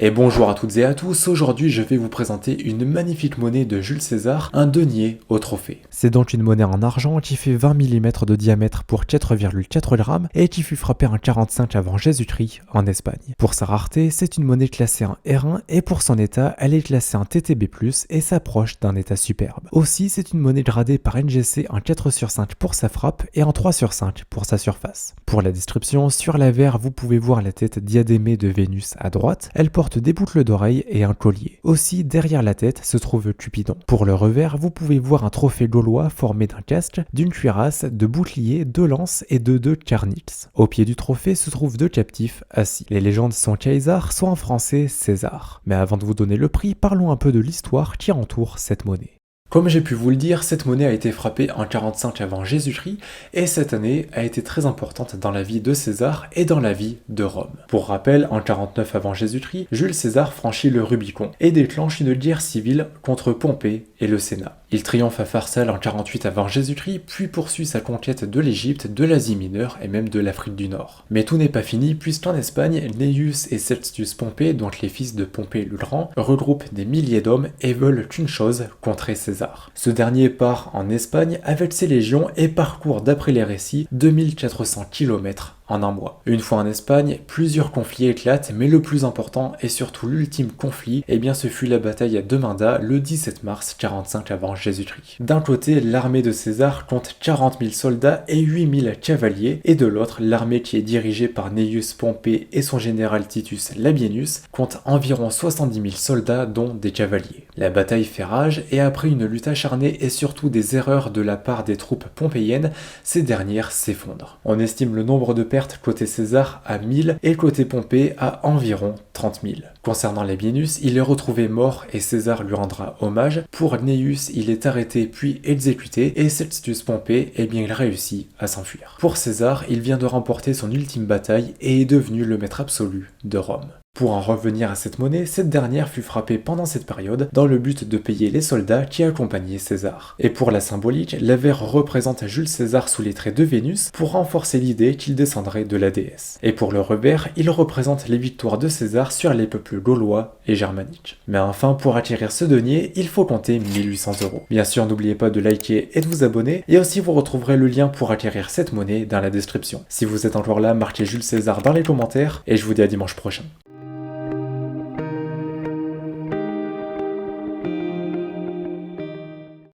Et bonjour à toutes et à tous, aujourd'hui je vais vous présenter une magnifique monnaie de Jules César, un denier au trophée. C'est donc une monnaie en argent qui fait 20 mm de diamètre pour 4,4 grammes et qui fut frappée en 45 avant Jésus-Christ en Espagne. Pour sa rareté, c'est une monnaie classée en R1 et pour son état, elle est classée en TTB+, et s'approche d'un état superbe. Aussi, c'est une monnaie gradée par NGC en 4/5 pour sa frappe et en 3/5 pour sa surface. Pour la description, sur l'avers, vous pouvez voir la tête diadémée de Vénus à droite, elle porte des boucles d'oreilles et un collier. Aussi, derrière la tête se trouve Cupidon. Pour le revers, vous pouvez voir un trophée gaulois formé d'un casque, d'une cuirasse, de boucliers, de lances et de deux carnix. Au pied du trophée se trouvent deux captifs assis. Les légendes sont Caesar, soit en français César. Mais avant de vous donner le prix, parlons un peu de l'histoire qui entoure cette monnaie. Comme j'ai pu vous le dire, cette monnaie a été frappée en 45 avant Jésus-Christ et cette année a été très importante dans la vie de César et dans la vie de Rome. Pour rappel, en 49 avant Jésus-Christ, Jules César franchit le Rubicon et déclenche une guerre civile contre Pompée et le Sénat. Il triomphe à Pharsale en 48 avant Jésus-Christ, puis poursuit sa conquête de l'Égypte, de l'Asie mineure et même de l'Afrique du Nord. Mais tout n'est pas fini puisqu'en Espagne, Gnaeus et Sextius Pompée, donc les fils de Pompée le Grand, regroupent des milliers d'hommes et veulent qu'une chose, contrer César. Ce dernier part en Espagne avec ses légions et parcourt d'après les récits 2400 km en un mois. Une fois en Espagne, plusieurs conflits éclatent, mais le plus important et surtout l'ultime conflit, ce fut la bataille de Minda le 17 mars 45 avant Jésus-Christ. D'un côté, l'armée de César compte 40 000 soldats et 8 000 cavaliers, et de l'autre, l'armée qui est dirigée par Gnaeus Pompée et son général Titus Labienus compte environ 70 000 soldats dont des cavaliers. La bataille fait rage et après une lutte acharnée et surtout des erreurs de la part des troupes pompéiennes, ces dernières s'effondrent. On estime le nombre de pertes côté César à 1000 et côté Pompée à environ 30 000. Concernant Labienus, il est retrouvé mort et César lui rendra hommage. Pour Gnaeus, il est arrêté puis exécuté et Sextius Pompée, il réussit à s'enfuir. Pour César, il vient de remporter son ultime bataille et est devenu le maître absolu de Rome. Pour en revenir à cette monnaie, cette dernière fut frappée pendant cette période dans le but de payer les soldats qui accompagnaient César. Et pour la symbolique, l'avers représente Jules César sous les traits de Vénus pour renforcer l'idée qu'il descendrait de la déesse. Et pour le revers, il représente les victoires de César sur les peuples gaulois et germaniques. Mais enfin, pour acquérir ce denier, il faut compter 1800 €. Bien sûr, n'oubliez pas de liker et de vous abonner, et aussi vous retrouverez le lien pour acquérir cette monnaie dans la description. Si vous êtes encore là, marquez Jules César dans les commentaires, et je vous dis à dimanche prochain.